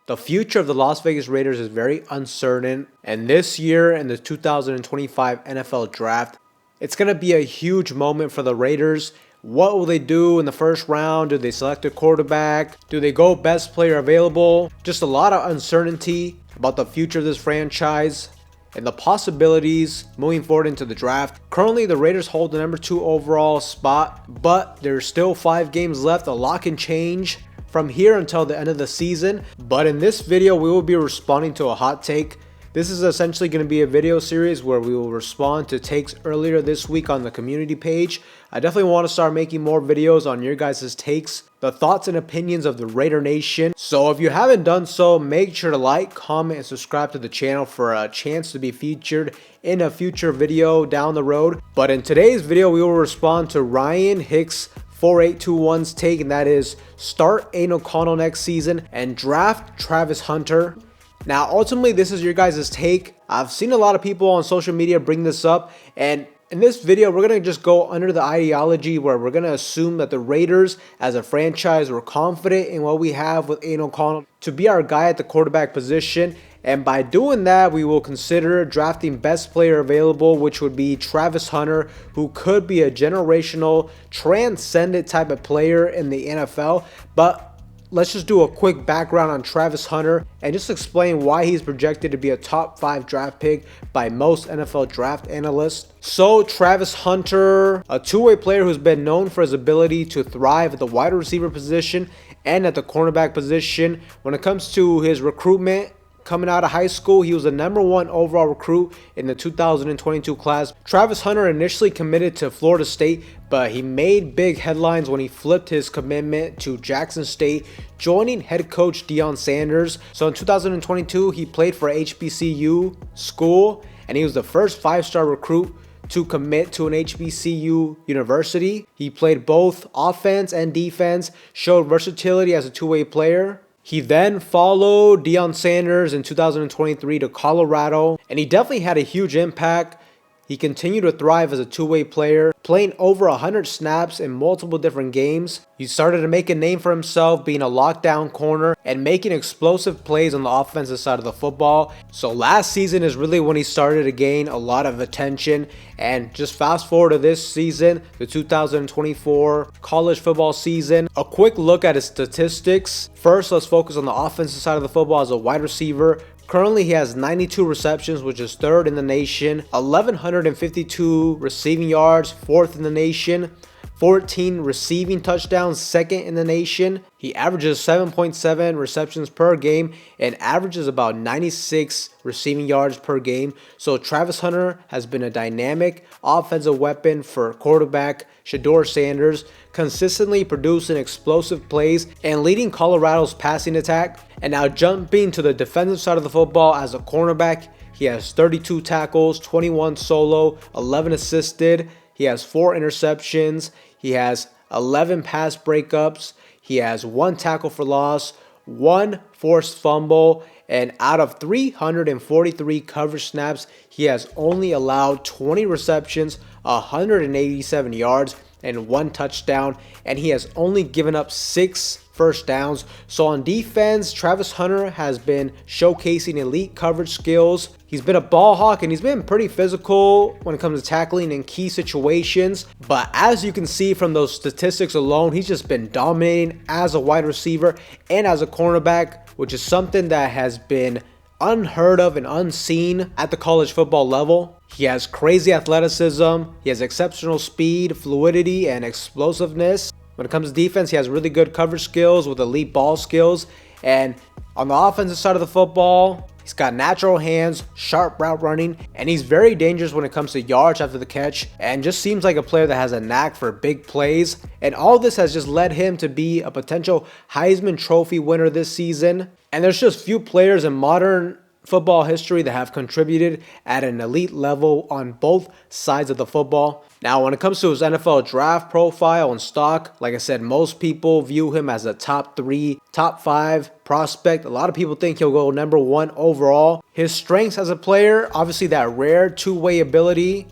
The future of the Las Vegas Raiders is very uncertain, and this year in the 2025 NFL Draft, it's going to be a huge moment for the Raiders. What will they do in the first round? Do they select a quarterback? Do they go best player available? Just a lot of uncertainty about the future of this franchise and the possibilities moving forward into the draft. Currently, the Raiders hold the number 2 overall spot, but there's still 5 games left. A lot can change from here until the end of the season. But in this video, we will be responding to a hot take. This is essentially going to be a video series where we will respond to takes earlier this week on the community page. I definitely want to start making more videos on your guys' takes, the thoughts and opinions of the Raider Nation. So if you haven't done so, make sure to like, comment, and subscribe to the channel for a chance to be featured in a future video down the road. But in today's video, we will respond to Ryan Hicks 4821's take, and that is start Aiden O'Connell next season and draft Travis Hunter. Now, ultimately, this is your guys' take. I've seen a lot of people on social media bring this up, and in this video, we're going to just go under the ideology where we're going to assume that the Raiders, as a franchise, we're confident in what we have with Aiden O'Connell to be our guy at the quarterback position. And by doing that, we will consider drafting best player available, which would be Travis Hunter, who could be a generational, transcendent type of player in the NFL. But let's just do a quick background on Travis Hunter and just explain why he's projected to be a top 5 draft pick by most NFL draft analysts. So Travis Hunter, a two-way player who's been known for his ability to thrive at the wide receiver position and at the cornerback position. When it comes to his recruitment, coming out of high school, he was the number 1 overall recruit in the 2022 class. Travis Hunter initially committed to Florida State, but he made big headlines when he flipped his commitment to Jackson State, joining head coach Deion Sanders. So in 2022, he played for HBCU school, and he was the first 5-star recruit to commit to an HBCU university. He played both offense and defense, showed versatility as a two-way player. He then followed Deion Sanders in 2023 to Colorado, and he definitely had a huge impact. He continued to thrive as a two-way player, playing over 100 snaps in multiple different games. He started to make a name for himself being a lockdown corner and making explosive plays on the offensive side of the football. So last season is really when he started to gain a lot of attention. And just fast forward to this season, the 2024 college football season. A quick look at his statistics. First, let's focus on the offensive side of the football as a wide receiver. Currently, he has 92 receptions, which is 3rd in the nation, 1,152 receiving yards, 4th in the nation, 14 receiving touchdowns, 2nd in the nation. He averages 7.7 receptions per game and averages about 96 receiving yards per game. So Travis Hunter has been a dynamic offensive weapon for quarterback Shedeur Sanders, consistently producing explosive plays and leading Colorado's passing attack. And now jumping to the defensive side of the football as a cornerback, he has 32 tackles, 21 solo, 11 assisted. He has 4 interceptions. He has 11 pass breakups. He has 1 tackle for loss, 1 forced fumble, and out of 343 coverage snaps, he has only allowed 20 receptions, 187 yards, and 1 touchdown, and he has only given up 6 first downs. So on defense, Travis Hunter has been showcasing elite coverage skills. He's been a ball hawk and he's been pretty physical when it comes to tackling in key situations. But as you can see from those statistics alone, he's just been dominating as a wide receiver and as a cornerback, which is something that has been unheard of and unseen at the college football level. He has crazy athleticism. He has exceptional speed, fluidity, and explosiveness. When it comes to defense, he has really good coverage skills with elite ball skills. And on the offensive side of the football, he's got natural hands, sharp route running, and he's very dangerous when it comes to yards after the catch, and just seems like a player that has a knack for big plays. And all this has just led him to be a potential Heisman Trophy winner this season. And there's just few players in modern football history that have contributed at an elite level on both sides of the football. Now, when it comes to his NFL draft profile and stock, like I said, most people view him as a top 3, top 5 prospect. A lot of people think he'll go number 1 overall. His strengths as a player, obviously that rare two-way ability.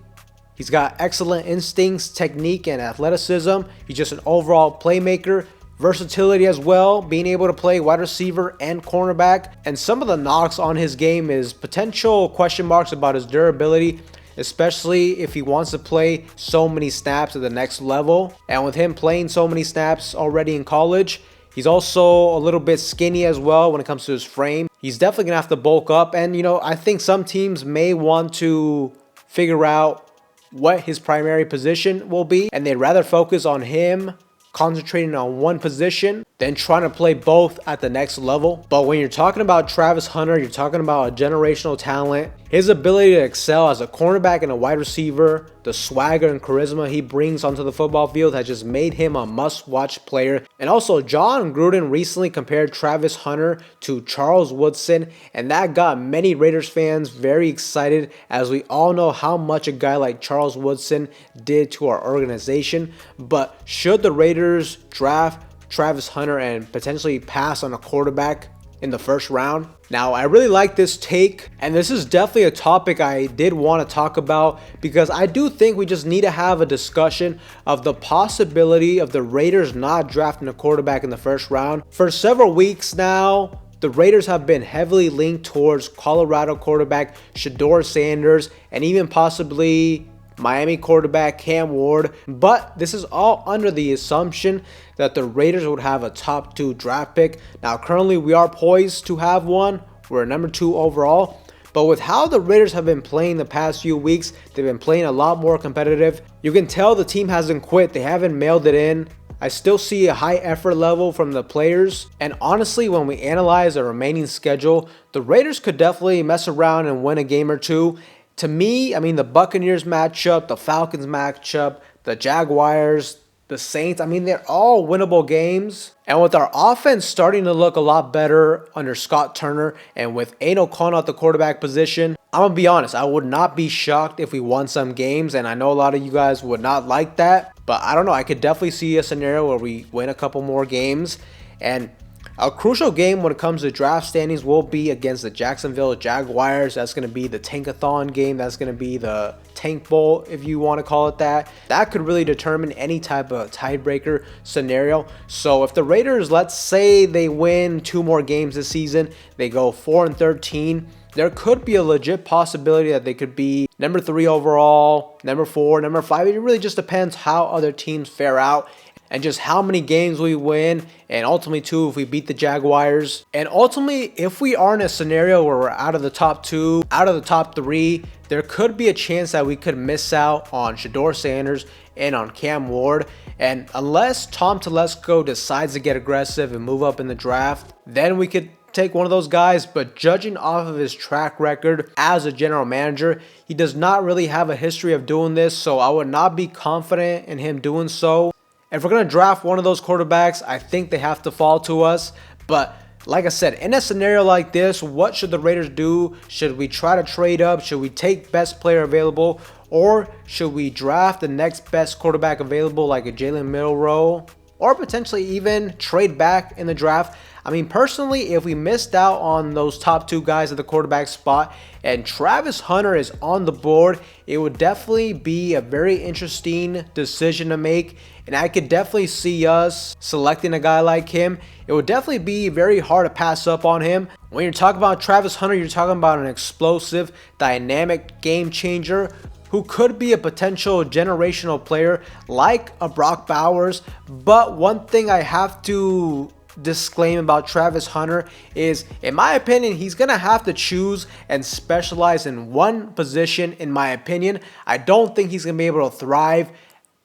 He's got excellent instincts, technique, and athleticism. He's just an overall playmaker. versatility as well, being able to play wide receiver and cornerback. And some of the knocks on his game is potential question marks about his durability, especially if he wants to play so many snaps at the next level. And with him playing so many snaps already in college, he's also a little bit skinny as well when it comes to his frame. He's definitely going to have to bulk up. And, I think some teams may want to figure out what his primary position will be, and they'd rather focus on him concentrating on one position than trying to play both at the next level. But when you're talking about Travis Hunter, you're talking about a generational talent. His ability to excel as a cornerback and a wide receiver, the swagger and charisma he brings onto the football field has just made him a must-watch player. And also, John Gruden recently compared Travis Hunter to Charles Woodson, and that got many Raiders fans very excited, as we all know how much a guy like Charles Woodson did to our organization. But should the Raiders draft Travis Hunter and potentially pass on a quarterback in the first round? Now, I really like this take, and this is definitely a topic I did want to talk about, because I do think we just need to have a discussion of the possibility of the Raiders not drafting a quarterback in the first round. For several weeks now, the Raiders have been heavily linked towards Colorado quarterback Shedeur Sanders and even possibly Miami quarterback Cam Ward, but this is all under the assumption that the Raiders would have a top 2 draft pick. Now, currently we are poised to have one. We're number 2 overall. But with how the Raiders have been playing the past few weeks, they've been playing a lot more competitive. You can tell the team hasn't quit. They haven't mailed it in. I still see a high effort level from the players. And honestly, when we analyze the remaining schedule, the Raiders could definitely mess around and win a game or two. To me, the Buccaneers matchup, the Falcons matchup, the Jaguars, the Saints, they're all winnable games. And with our offense starting to look a lot better under Scott Turner and with Aiden O'Connell at the quarterback position, I'm going to be honest, I would not be shocked if we won some games. And I know a lot of you guys would not like that, but I don't know. I could definitely see a scenario where we win a couple more games. And a crucial game when it comes to draft standings will be against the Jacksonville Jaguars. That's going to be the Tankathon game. That's going to be the Tank Bowl, if you want to call it that. That could really determine any type of tiebreaker scenario. So if the Raiders, let's say they win 2 more games this season, they go 4-13, there could be a legit possibility that they could be number 3 overall, number 4, number 5. It really just depends how other teams fare out and just how many games we win, and ultimately too if we beat the Jaguars. And ultimately, if we are in a scenario where we're out of the top 2, out of the top 3, there could be a chance that we could miss out on Shedeur Sanders and on Cam Ward. And unless Tom Telesco decides to get aggressive and move up in the draft, then we could take one of those guys. But judging off of his track record as a general manager, he does not really have a history of doing this, so I would not be confident in him doing so. If we're going to draft one of those quarterbacks, I think they have to fall to us. But like I said, in a scenario like this, what should the Raiders do? Should we try to trade up? Should we take best player available? Or should we draft the next best quarterback available like a Jalen Milroe? Or potentially even trade back in the draft? Personally, if we missed out on those top 2 guys at the quarterback spot and Travis Hunter is on the board, it would definitely be a very interesting decision to make. And I could definitely see us selecting a guy like him. It would definitely be very hard to pass up on him. When you're talking about Travis Hunter, you're talking about an explosive, dynamic game changer who could be a potential generational player like a Brock Bowers. But one thing I have to disclaim about Travis Hunter is, in my opinion, he's gonna have to choose and specialize in one position. In my opinion, I don't think he's gonna be able to thrive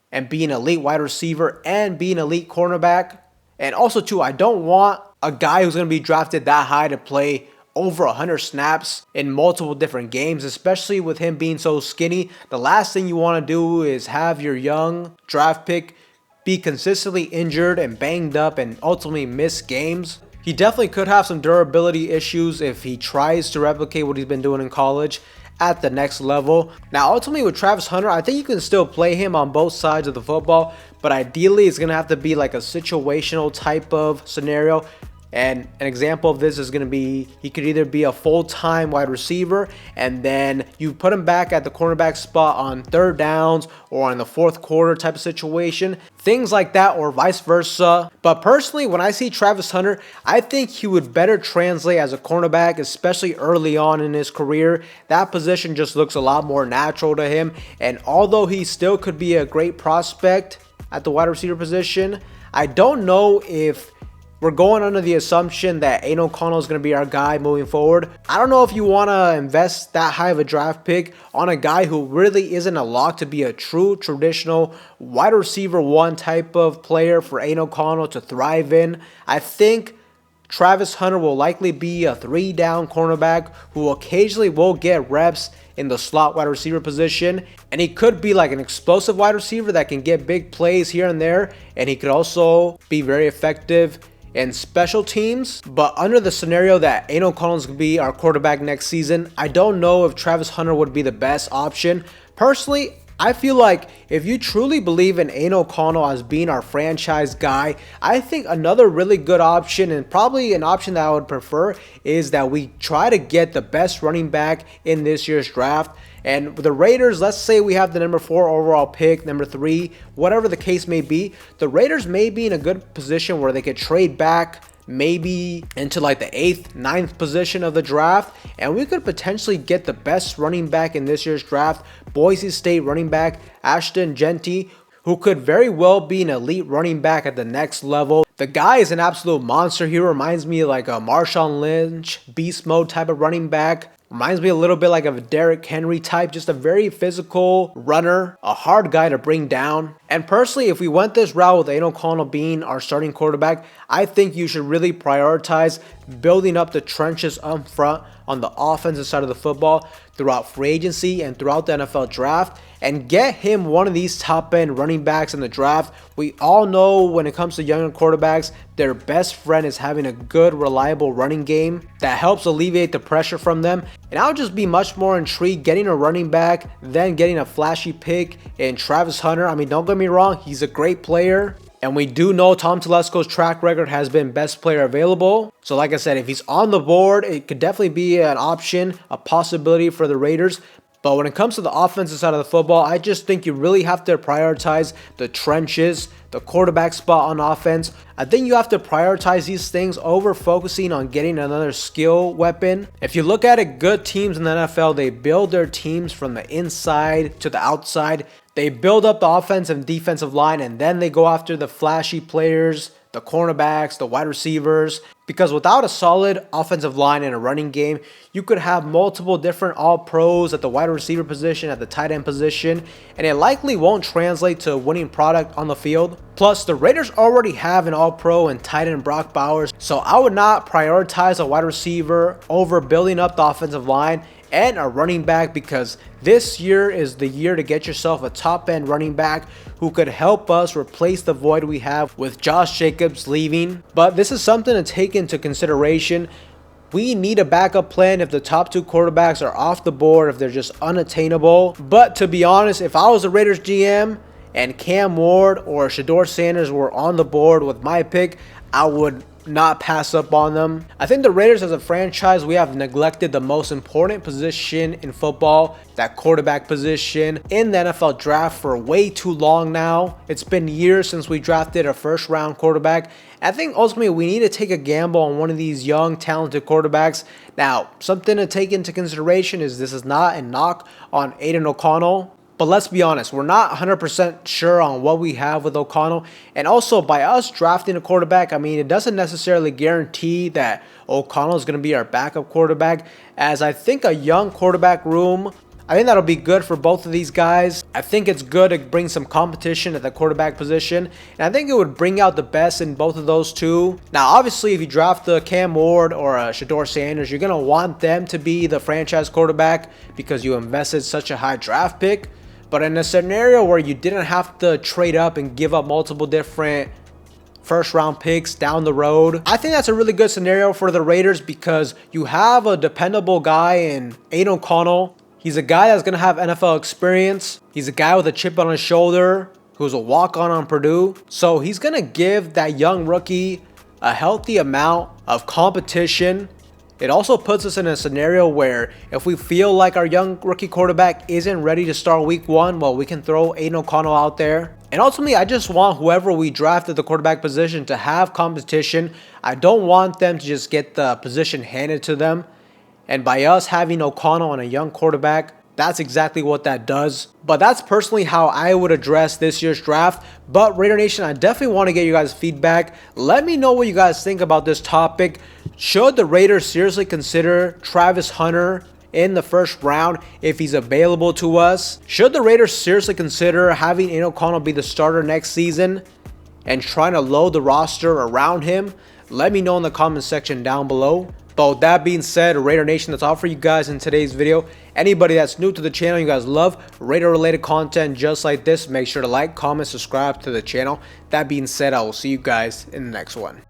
and be an elite wide receiver and be an elite cornerback. And also too, I don't want a guy who's gonna be drafted that high to play over 100 snaps in multiple different games, especially with him being so skinny. The last thing you want to do is have your young draft pick be consistently injured and banged up and ultimately miss games. He definitely could have some durability issues if he tries to replicate what he's been doing in college at the next level. Now, ultimately with Travis Hunter, I think you can still play him on both sides of the football, but ideally it's going to have to be like a situational type of scenario And an example of this is going to be, he could either be a full-time wide receiver and then you put him back at the cornerback spot on third downs or in the fourth quarter type of situation. Things like that, or vice versa. But personally, when I see Travis Hunter, I think he would better translate as a cornerback, especially early on in his career. That position just looks a lot more natural to him. And although he still could be a great prospect at the wide receiver position, I don't know if we're going under the assumption that Aiden O'Connell is going to be our guy moving forward. I don't know if you want to invest that high of a draft pick on a guy who really isn't a lock to be a true traditional wide receiver one type of player for Aiden O'Connell to thrive in. I think Travis Hunter will likely be a 3-down cornerback who occasionally will get reps in the slot wide receiver position, and he could be like an explosive wide receiver that can get big plays here and there, and he could also be very effective in special teams. But under the scenario that Aiden O'Connell is going to be our quarterback next season, I don't know if Travis Hunter would be the best option. Personally, I feel like if you truly believe in Aiden O'Connell as being our franchise guy, I think another really good option, and probably an option that I would prefer, is that we try to get the best running back in this year's draft. And with the Raiders, let's say we have the number 4 overall pick, number 3, whatever the case may be, the Raiders may be in a good position where they could trade back maybe into like the 8th, 9th position of the draft, and we could potentially get the best running back in this year's draft, Boise State running back Ashton Jeanty, who could very well be an elite running back at the next level. The guy is an absolute monster. He reminds me like a Marshawn Lynch, beast mode type of running back. Reminds me a little bit like of a Derrick Henry type, just a very physical runner, a hard guy to bring down. And personally, if we went this route with Aiden O'Connell being our starting quarterback, I think you should really prioritize building up the trenches up front on the offensive side of the football throughout free agency and throughout the NFL draft, and get him one of these top-end running backs in the draft. We all know when it comes to younger quarterbacks, their best friend is having a good, reliable running game that helps alleviate the pressure from them. And I would just be much more intrigued getting a running back than getting a flashy pick in Travis Hunter. I mean, don't get me wrong, he's a great player. And we do know Tom Telesco's track record has been best player available. So like I said, if he's on the board, it could definitely be an option, a possibility for the Raiders. But when it comes to the offensive side of the football, I just think you really have to prioritize the trenches, the quarterback spot on offense. I think you have to prioritize these things over focusing on getting another skill weapon. If you look at it, good teams in the NFL, they build their teams from the inside to the outside. They build up the offensive and defensive line, and then they go after the flashy players, the cornerbacks, the wide receivers. Because without a solid offensive line and a running game, you could have multiple different all-pros at the wide receiver position, at the tight end position, and it likely won't translate to a winning product on the field. Plus, the Raiders already have an all-pro and tight end Brock Bowers, so I would not prioritize a wide receiver over building up the offensive line and a running back, because this year is the year to get yourself a top-end running back who could help us replace the void we have with Josh Jacobs leaving. But this is something to take into consideration. We need a backup plan if the top 2 quarterbacks are off the board, if they're just unattainable. But to be honest, if I was a Raiders GM and Cam Ward or Shedeur Sanders were on the board with my pick, I would not pass up on them. I think the Raiders as a franchise, we have neglected the most important position in football, that quarterback position, in the NFL draft for way too long now. It's been years since we drafted a first-round quarterback. I think ultimately we need to take a gamble on one of these young, talented quarterbacks. Now, something to take into consideration is this is not a knock on Aiden O'Connell. But let's be honest, we're not 100% sure on what we have with O'Connell. And also, by us drafting a quarterback, I mean, it doesn't necessarily guarantee that O'Connell is going to be our backup quarterback, as I think a young quarterback room, I think that'll be good for both of these guys. I think it's good to bring some competition at the quarterback position, and I think it would bring out the best in both of those two. Now, obviously, if you draft a Cam Ward or a Shedeur Sanders, you're going to want them to be the franchise quarterback because you invested such a high draft pick. But in a scenario where you didn't have to trade up and give up multiple different first-round picks down the road, I think that's a really good scenario for the Raiders, because you have a dependable guy in Aiden O'Connell. He's a guy that's going to have NFL experience. He's a guy with a chip on his shoulder who's a walk-on Purdue. So he's going to give that young rookie a healthy amount of competition. It also puts us in a scenario where if we feel like our young rookie quarterback isn't ready to start week 1, well, we can throw Aiden O'Connell out there. And ultimately, I just want whoever we draft at the quarterback position to have competition. I don't want them to just get the position handed to them. And by us having O'Connell and a young quarterback, that's exactly what that does. But that's personally how I would address this year's draft. But Raider Nation, I definitely want to get you guys' feedback. Let me know what you guys think about this topic. Should the Raiders seriously consider Travis Hunter in the first round if he's available to us? Should the Raiders seriously consider having Aiden O'Connell be the starter next season and trying to load the roster around him? Let me know in the comment section down below. But with that being said, Raider Nation, that's all for you guys in today's video. Anybody that's new to the channel, you guys love Raider related content just like this, make sure to like, comment, subscribe to the channel. That being said, I will see you guys in the next one.